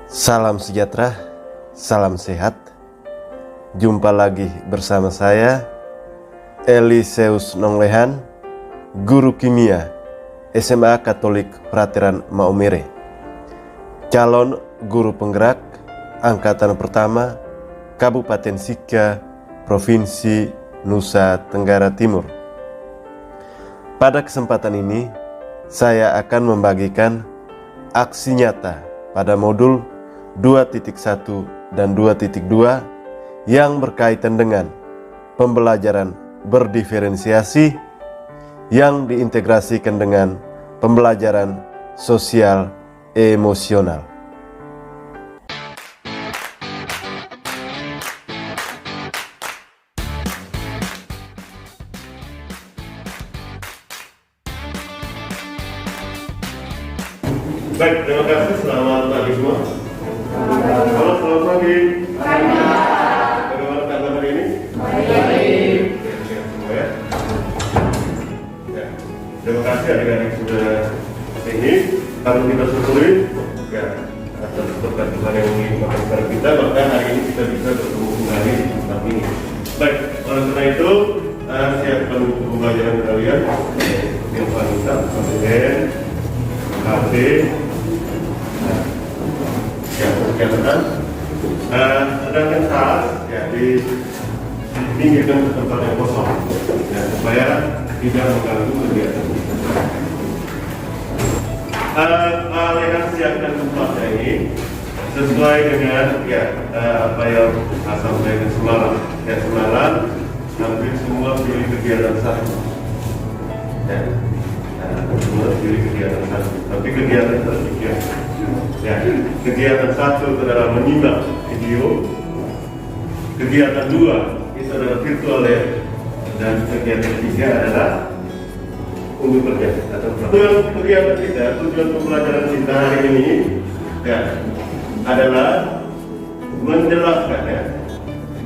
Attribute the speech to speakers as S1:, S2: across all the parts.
S1: Salam sejahtera, salam sehat. Jumpa lagi bersama saya, Eliseus Nonglehan, Guru Kimia SMA Katolik Frateran Maumere, calon guru penggerak Angkatan Pertama Kabupaten Sika, Provinsi Nusa Tenggara Timur. Pada kesempatan ini, saya akan membagikan aksi nyata pada modul 2.1 dan 2.2 yang berkaitan dengan pembelajaran berdiferensiasi yang diintegrasikan dengan pembelajaran sosial emosional.
S2: Baik, terima kasih. Selamat pagi semua. Halo, selamat pagi. Bagaimana kabar hari ini? Baik. Sehat semua ya. Terima kasih adik-adik sudah sini. Kalau kita syukuri ya atas berkat Tuhan yang melimpahkan kepada kita, maka hari ini kita bisa bertemu kembali di tempat ini. Baik, oleh karena itu siapkan buku pembelajaran kalian. Yang paling utama, KBN, KB. Ya, kegiatan. Sedangkan tas ya dipinggirkan ke tempat yang kosong, ya, supaya tidak mengganggu kegiatan kita. Kalian siapkan tempatnya ini sesuai dengan apa yang sampaikan semalam. Ya, semalam hampir semua pilih kegiatan satu. Ya, semua pilih kegiatan satu. Tapi kegiatan terpikir. Ya, kegiatan satu adalah menyimak video, kegiatan dua itu adalah virtual lab, dan kegiatan tiga adalah untuk kerja atau tujuan kegiatan kita, tujuan pembelajaran kita hari ini ya adalah menjelaskan ya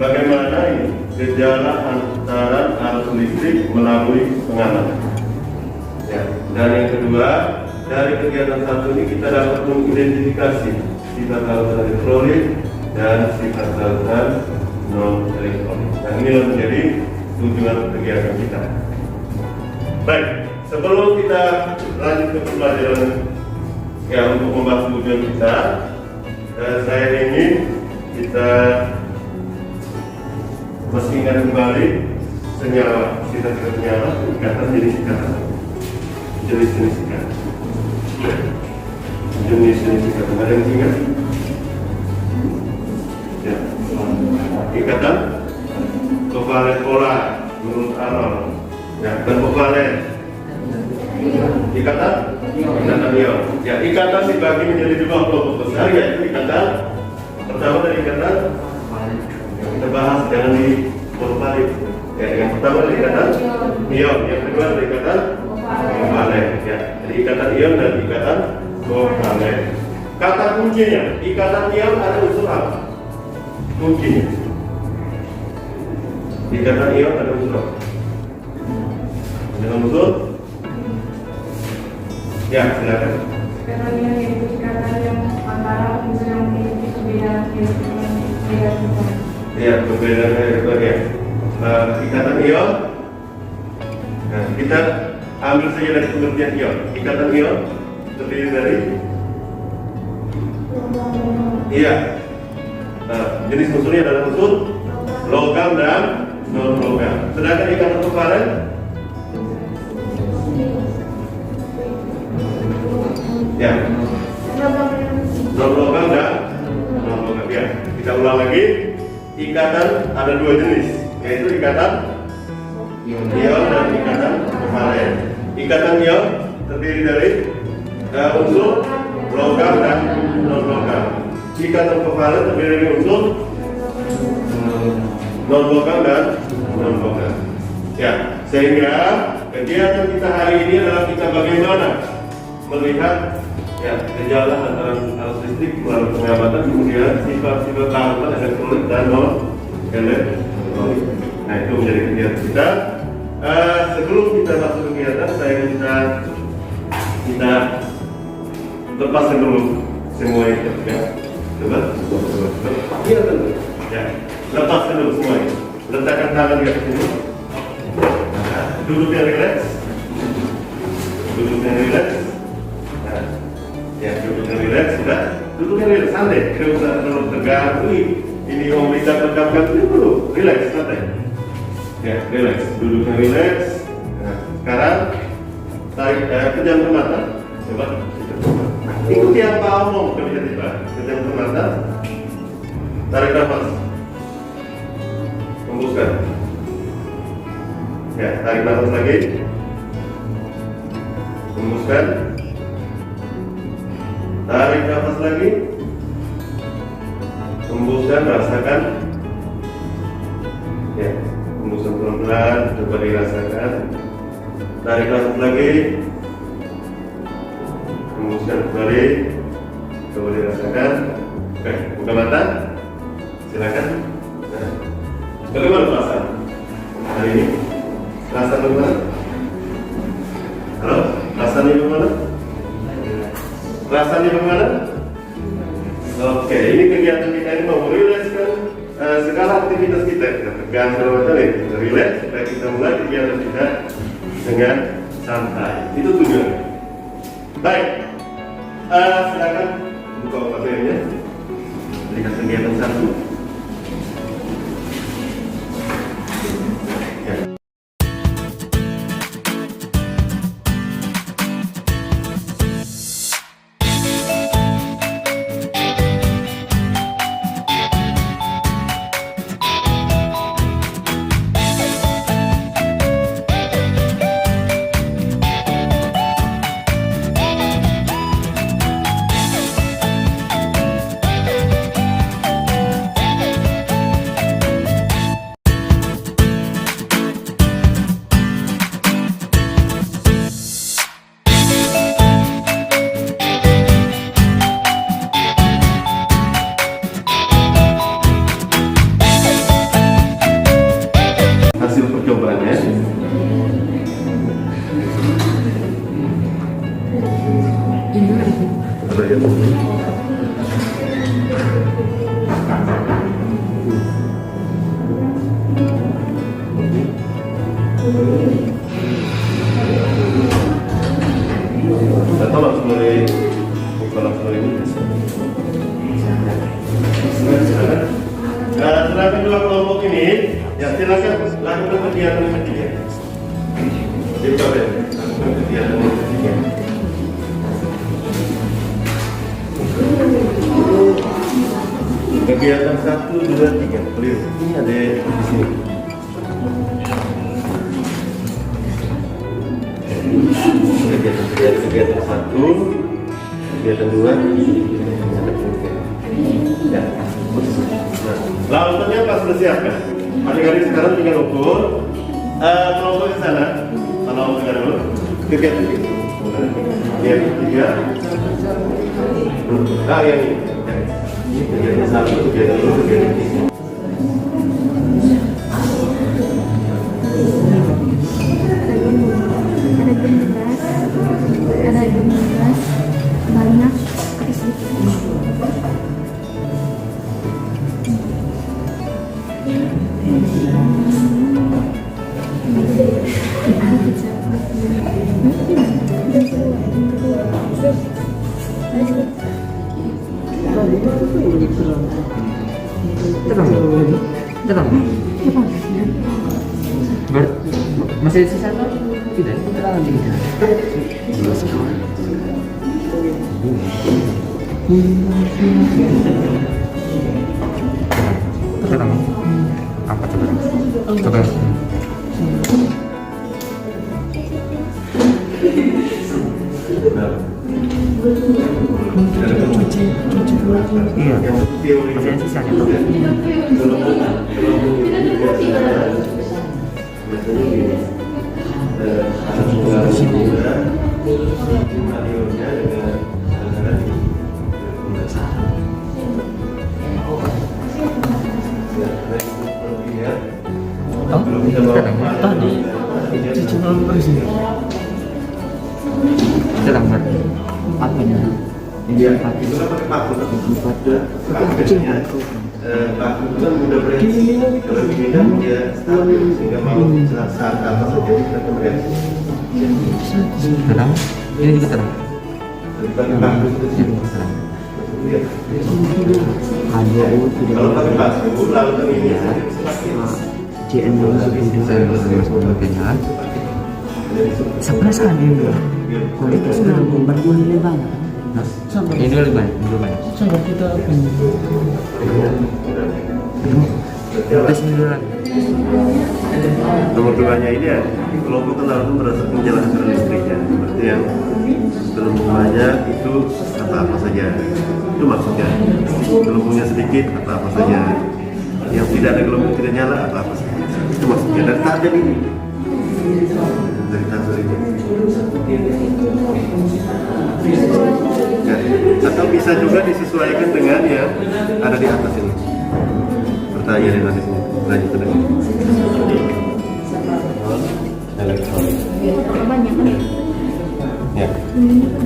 S2: bagaimana ini gejala antara arus listrik melalui pengaman. Ya, dan yang kedua, dari kegiatan satu ini kita dapat mengidentifikasi sifat tautan elektrolit dan sifat tautan non elektrolit. Nah, inilah menjadi tujuan kegiatan kita. Baik, sebelum kita lanjut ke pembelajaran untuk membahas tujuan kita, saya ingin kita masih ingat kembali senyawa, sifat-sifat senyawa, ikatan jenis ikatan, jenis-jenis ikatan. Jenis-jenis ikatan ada yang ingat? Ya. Ikatan kovalen polar menurut Arnold. Ya, dan kovalen ikatan ion. Ya, ikatan dibagi menjadi dua kelompok besar, yaitu ikatan pertama dari ikatan yang kita bahas jangan dibalik. Ya, yang pertama dari ikatan ion, yang kedua dari ikatan kovalen. Ya, jadi ikatan ion dan ikatan kovalen. Kata kuncinya, ikatan ion ada unsur apa? Kuncinya. Ikatan ion ada unsur apa? Dengan unsur? Ya, silakan.
S3: Ikatan ion yaitu ikatan yang antara unsur yang memiliki perbedaan elektron.
S2: Ya, perbedaan elektron ya. Ikatan ion. Nah, kita ambil saja dari pengertian ion. Ikatan ion terdiri dari jenis unsurnya adalah unsur logam dan non logam. Sedangkan ikatan kovalen ya non logam dan non logam. Ya, kita ulang lagi. Ikatan ada dua jenis, yaitu ikatan ion dan ikatan kovalen. Ikatan ion terdiri dari unsur logam dan non logam. Ikatan kovalen terdiri dari unsur non logam dan non logam. Ya, sehingga kegiatan kita hari ini adalah kita bagaimana melihat gejala antara arus listrik melalui pengamatan, kemudian sifat-sifat tautan elektrolit dan non elektrolit. Nah, itu menjadi kegiatan kita. Sebelum kita masuk kegiatan, saya minta kita lepaskan dulu semua itu ya. Coba. Iya tentu. Ya, lepaskan dulu semuanya. Letakkan tangan di atas ini. Nah, duduk yang rileks. Duduk yang rileks. Nah, ya duduk yang rileks sudah. Duduk yang rileks, santai. Tidak usah terlalu tegang. Ini mau minta tegangkan ini dulu. Rileks, santai. Ya, rileks. Duduk yang rileks. Nah, sekarang tarik pejamkan mata. Coba. Ikuti apa omong tiba-tiba. Pejamkan mata. Tarik nafas. Hembuskan. Ya, tarik nafas lagi. Hembuskan. Tarik nafas lagi. Hembuskan, rasakan. Ya, hembuskan pelan-pelan, coba dirasakan. Tarik nafas lagi. Hembuskan kembali. Coba dirasakan. Oke, buka mata. Silakan. Nah, bagaimana perasaan hari ini? Perasaan bagaimana? Halo? Rasanya bagaimana? Rasanya bagaimana? Oke, ini kegiatan kita ini mau merilekskan segala aktivitas kita. Kita tegang segala macam ya. Kita rileks supaya kita mulai kegiatan kita dengan santai. Itu tujuannya. Baik. Silakan buka materinya. Lihat kegiatan satu. Hasil percobaannya. Atau langsung mulai ini. Setelah kedua kelompok ini, ya silakan lakukan kegiatan yang ketiga. Lakukan kegiatan yang ketiga. Kegiatan 1, 2, 3. Clear. Ini ada di sini. Kegiatan 1, kegiatan 2, ya. Nah, lautannya pas sudah siapkan. Adik-adik sekarang tinggal ukur. Kelompok ke sana. Kalau ke dulu, kegiatan itu. Kegiatan 3. Yang ini. Kegiatan 1, kegiatan 2, kegiatan 3.
S4: Ada 12 banyak tapi sedikit.
S5: Masih sisa atau tidak? Terlalu tinggi. Terang. Apa coba? Coba. Iya. Masih sisanya tuh. Terang admin. Yang 4
S2: Itu kan pakai paku.
S5: 4 tuh
S2: Pakunya, paku itu kan mudah bereaksi. Kalau diminum dia stabil sehingga mau saat apa saja kita akan bereaksi.
S5: terang. Ini juga terang.
S2: Pakai paku itu sih. Iya.
S5: Ada
S2: Kalau pakai paku, larutan ini saja bisa pakai.
S5: JN dulu saya kenyal. Sebelah sana ini. Kualitas dalam membantu nilai banyak. Ini lebih banyak, lebih banyak. Coba kita tes ini dulu lagi.
S2: Nomor 2-nya ini ya, kelompokan larutan berdasarkan jalan aliran listriknya. Seperti yang gelembungnya itu apa-apa saja. Itu maksudnya. Gelembungnya sedikit apa-apa saja. Yang tidak ada gelembung tidak nyala apa-apa saja. Itu maksudnya. Dan tajam ini. Dari taser ini. Ya. Atau bisa juga disesuaikan dengan yang ada di atas ini. Pertanyaan yang ada di sini. Lanjut lagi. Elektronik.
S4: Banyak.
S2: Ya.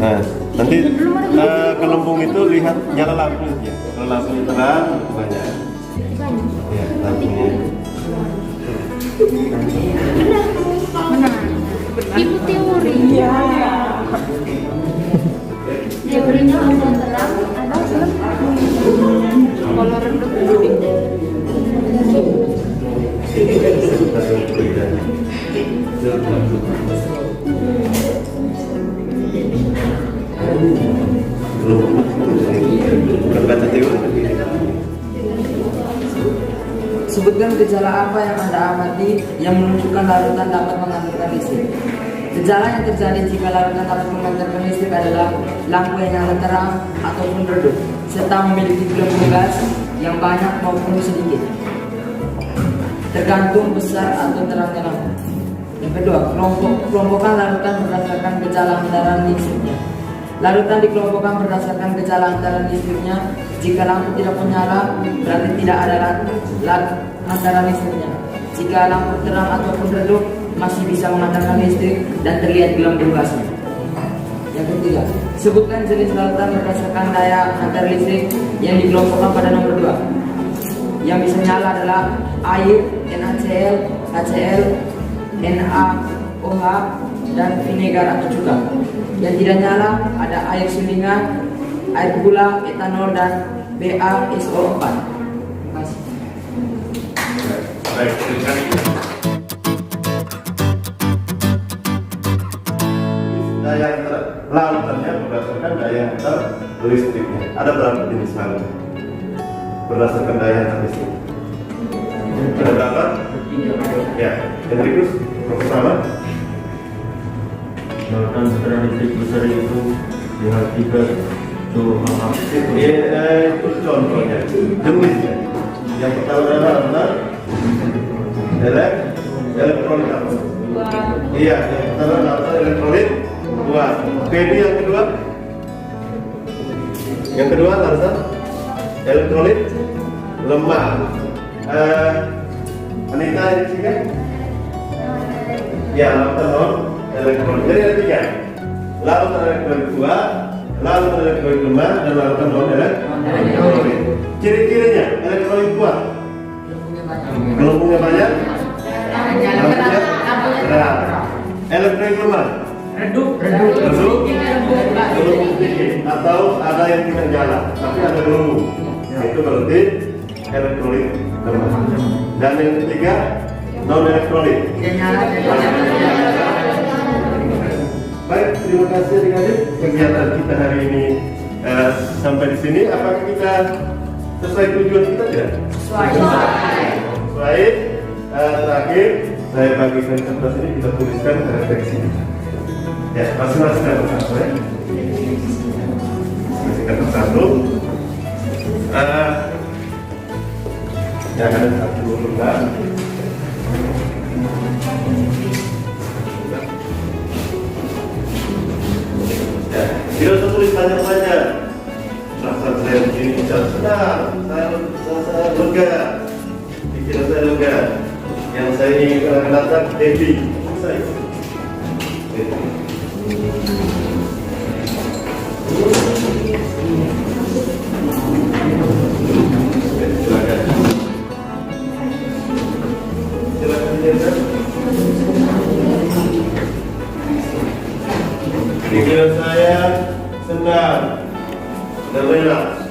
S2: Nah, nanti gelembung itu lihat nyala lampu ya. Kalau lampu terang banyak. Ya, lampunya.
S4: Benar. Ibu teori. Iya. Teorinya ada terang, ada gelap. Kalau redup kuning.
S2: Berbaca teori.
S6: Sebutkan gejala apa yang Anda amati yang menunjukkan larutan dapat mengantarkan listrik. Gejala yang terjadi jika larutan dapat mengantarkan listrik adalah lampu yang nyala terang ataupun redup, serta memiliki gelembung gas yang banyak maupun sedikit, tergantung besar atau terangnya lampu. Yang kedua, kelompokan larutan berdasarkan gejala hantaran listriknya. Larutan dikelompokkan berdasarkan gejala hantaran listriknya. Jika lampu tidak menyala, berarti tidak ada hantaran listriknya. Jika lampu terang ataupun redup, masih bisa mengantarkan listrik dan terlihat gelembung gasnya. Yang ketiga, sebutkan jenis larutan berdasarkan daya hantar listrik yang dikelompokkan pada nomor 2. Yang bisa nyala adalah air, NaCl, HCl, NaOH, dan vinegar atau cuka. Yang tidak nyala ada air sulingan, air gula, etanol, dan BaSO4. Terima kasih.
S2: Baik, terima kasih. Daya antar larutannya berdasarkan daya antar listriknya. Ada berapa jenis larutan? Berdasarkan daya antar listrik. Ada berapa? Ya, Hendrikus, Profesor.
S7: Larutan tekanan listrik besar itu diartikan
S2: Itu contohnya, jenisnya. Yang pertama adalah larutan elektrolit apa? Iya, yang pertama larutan elektrolit kuat. PD yang kedua? Yang kedua larutan elektrolit lemah. Anita ada di sini? Ya, larutan non elektrolit. Jadi ada 3. Larutan elektrolit kuat, larutan elektrolit lemah, dan larutan non elektrolit. Ciri-cirinya elektrolit kuat. Gelembungnya banyak. Lampunya terang. Elektrolit lemah. Redup sedikit atau ada yang tidak nyala tapi ada gelembung. Itu berarti elektrolit lemah. Dan yang ketiga non elektrolit. Baik, terima kasih adik-adik. Kegiatan kita hari ini sampai di sini. Apakah kita sesuai tujuan kita tidak? Sesuai. Terakhir saya bagikan kertas ini, kita tuliskan refleksi. Ya, masing-masing dapat satu ya. Masing-masing satu. Ya, ada satu lembar. Ya, tidak usah tulis banyak-banyak. Perasaan saya begini bisa senang, saya lega, pikiran saya lega. Yang saya ingin katakan happy, saya. Happy.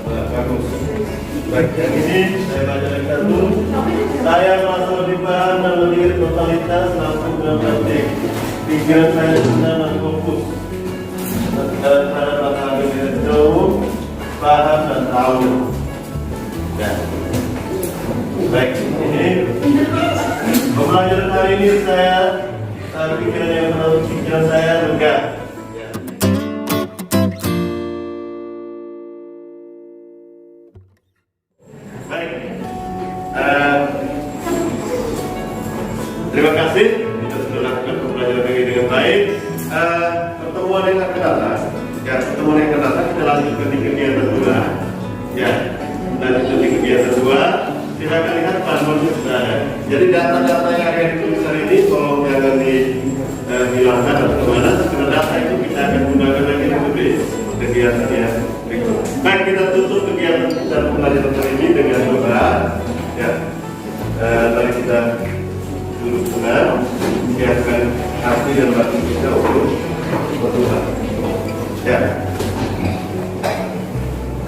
S2: Bagus. Baik, yang ini saya baca lagi satu. Saya merasa lebih paham dan melihat totalitas langsung dalam praktik. Pikiran saya tenang dan fokus. Dan saya merasa lebih jauh, paham dan tahu. Ya. Baik, ini pembelajaran hari ini saya pikiran yang menurut pikiran saya lega. Baik, terima kasih. Kita sudah lakukan pembelajaran ini dengan baik. Pertemuan yang akan datang, ya pertemuan yang akan datang kita lanjutkan di kegiatan 2. Ya, lanjutkan di kegiatan 2. Silakan lihat panduan sudah ada. Jadi data-data yang akan ditulis hari ini tolong jangan dihilangkan atau kemana. Karena data itu kita akan gunakan lagi untuk di kegiatan yang berikut. Baik, kita tutup kegiatan kita pembelajaran hari ini dengan doa. Ya, mari kita duduk tenang, siapkan hati dan batin kita untuk berdoa. Ya.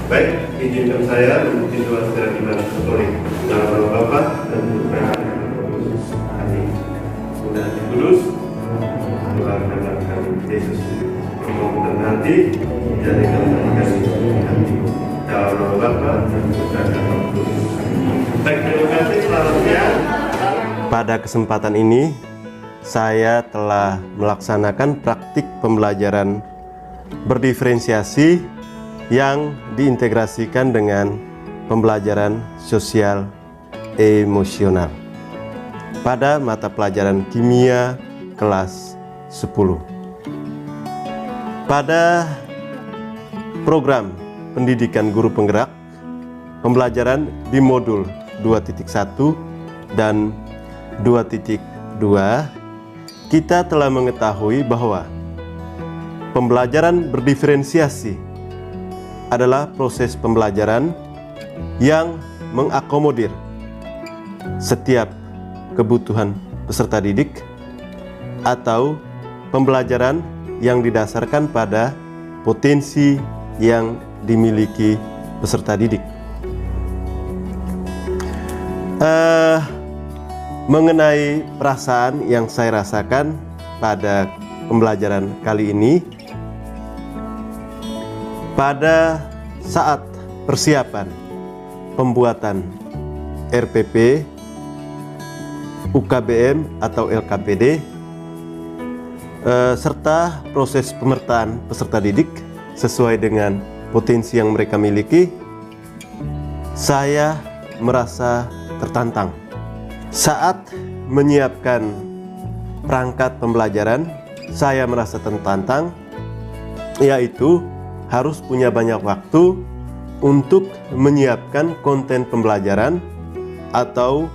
S2: Baik, izinkan saya memimpin doa secara iman Katolik dalam nama Bapa dan Putra dan Roh Kudus. Amin. Sudah Kudus, doakanlah kami Yesus. Permohonan hati, jadikan kami kami dalam nama Bapa dan Putra dan Roh Kudus. Baik, terima kasih selanjutnya.
S1: Pada kesempatan ini, saya telah melaksanakan praktik pembelajaran berdiferensiasi yang diintegrasikan dengan pembelajaran sosial emosional pada mata pelajaran kimia kelas 10. Pada program pendidikan guru penggerak, pembelajaran di modul 2.1 dan 2.2, kita telah mengetahui bahwa pembelajaran berdiferensiasi adalah proses pembelajaran yang mengakomodir setiap kebutuhan peserta didik atau pembelajaran yang didasarkan pada potensi yang dimiliki peserta didik. Mengenai perasaan yang saya rasakan pada pembelajaran kali ini, pada saat persiapan pembuatan RPP, UKBM atau LKPD, serta proses pemetaan peserta didik sesuai dengan potensi yang mereka miliki, saya merasa tertantang. Saat menyiapkan perangkat pembelajaran, saya merasa tertantang, yaitu harus punya banyak waktu untuk menyiapkan konten pembelajaran atau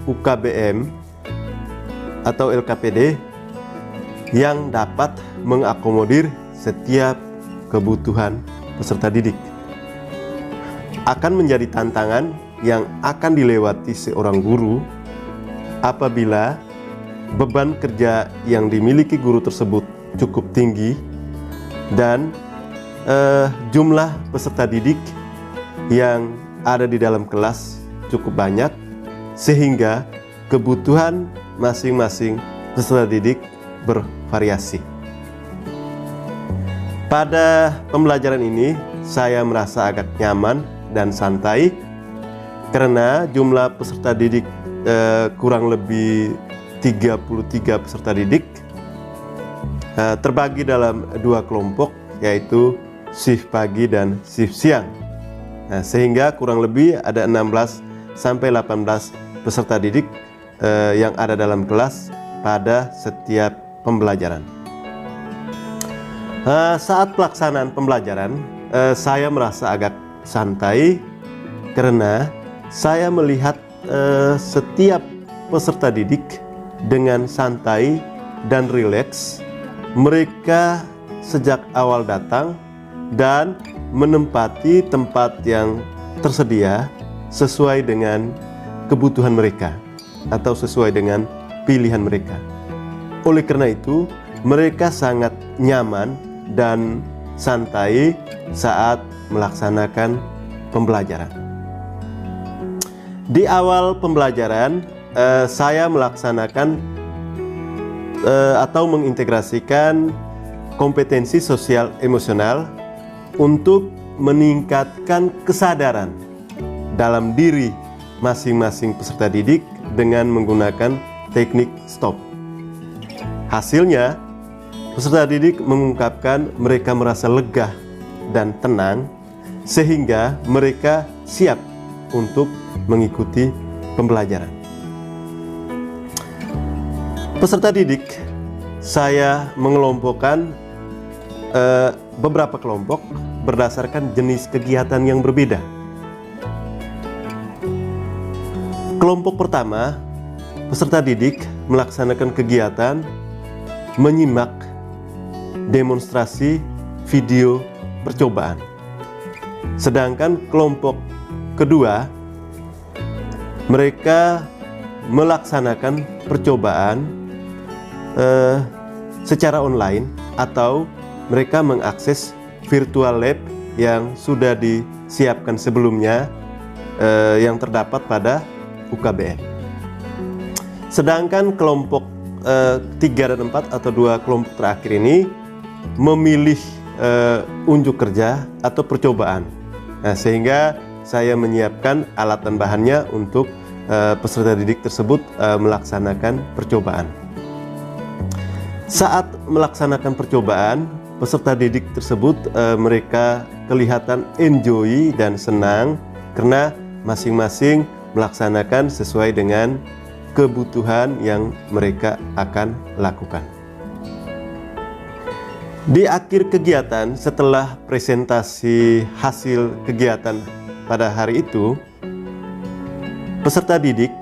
S1: UKBM atau LKPD yang dapat mengakomodir setiap kebutuhan peserta didik. Akan menjadi tantangan yang akan dilewati seorang guru apabila beban kerja yang dimiliki guru tersebut cukup tinggi dan jumlah peserta didik yang ada di dalam kelas cukup banyak, sehingga kebutuhan masing-masing peserta didik bervariasi. Pada pembelajaran ini, saya merasa agak nyaman dan santai karena jumlah peserta didik kurang lebih 33 peserta didik, terbagi dalam 2 kelompok, yaitu shift pagi dan shift siang. Sehingga kurang lebih ada 16 sampai 18 peserta didik yang ada dalam kelas pada setiap pembelajaran. Saat pelaksanaan pembelajaran, saya merasa agak santai karena saya melihat setiap peserta didik dengan santai dan rileks. Mereka sejak awal datang dan menempati tempat yang tersedia sesuai dengan kebutuhan mereka atau sesuai dengan pilihan mereka. Oleh karena itu, mereka sangat nyaman dan santai saat melaksanakan pembelajaran. Di awal pembelajaran, saya melaksanakan atau mengintegrasikan kompetensi sosial emosional untuk meningkatkan kesadaran dalam diri masing-masing peserta didik dengan menggunakan teknik STOP. Hasilnya, peserta didik mengungkapkan mereka merasa lega dan tenang sehingga mereka siap untuk mengikuti pembelajaran. Peserta didik, saya mengelompokkan beberapa kelompok berdasarkan jenis kegiatan yang berbeda. Kelompok pertama, peserta didik melaksanakan kegiatan menyimak demonstrasi video percobaan. Sedangkan kelompok kedua, mereka melaksanakan percobaan secara online atau mereka mengakses virtual lab yang sudah disiapkan sebelumnya yang terdapat pada UKBM. Sedangkan kelompok 3 dan 4 atau 2 kelompok terakhir ini memilih unjuk kerja atau percobaan. Nah, sehingga saya menyiapkan alat dan bahannya untuk peserta didik tersebut melaksanakan percobaan. Saat melaksanakan percobaan, peserta didik tersebut mereka kelihatan enjoy dan senang karena masing-masing melaksanakan sesuai dengan kebutuhan yang mereka akan lakukan. Di akhir kegiatan, setelah presentasi hasil kegiatan pada hari itu, peserta didik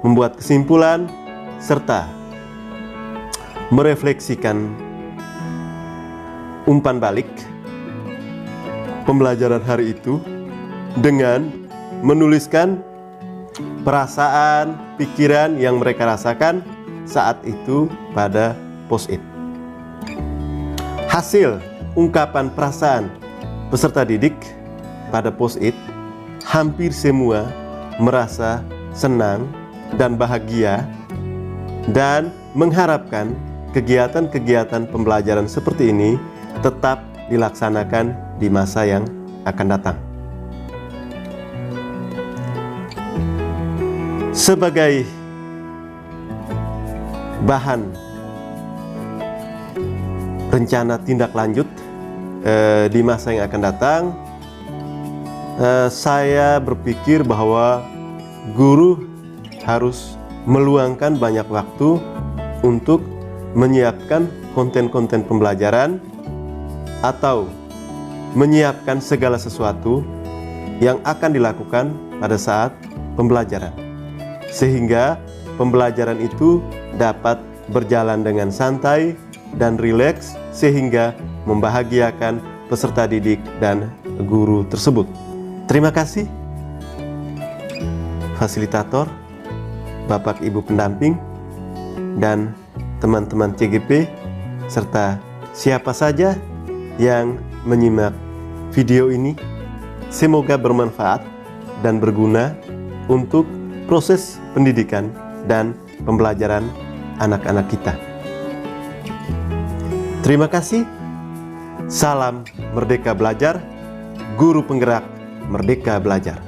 S1: membuat kesimpulan serta merefleksikan umpan balik pembelajaran hari itu dengan menuliskan perasaan, pikiran yang mereka rasakan saat itu pada post-it. Hasil ungkapan perasaan peserta didik pada post-it, hampir semua merasa senang dan bahagia dan mengharapkan kegiatan-kegiatan pembelajaran seperti ini tetap dilaksanakan di masa yang akan datang. Sebagai bahan rencana tindak lanjut di masa yang akan datang, saya berpikir bahwa guru harus meluangkan banyak waktu untuk menyiapkan konten-konten pembelajaran atau menyiapkan segala sesuatu yang akan dilakukan pada saat pembelajaran, sehingga pembelajaran itu dapat berjalan dengan santai dan rileks sehingga membahagiakan peserta didik dan guru tersebut. Terima kasih fasilitator, Bapak Ibu pendamping, dan teman-teman CGP serta siapa saja yang menyimak video ini. Semoga bermanfaat dan berguna untuk proses pendidikan dan pembelajaran anak-anak kita. Terima kasih. Salam Merdeka Belajar, Guru Penggerak Merdeka Belajar.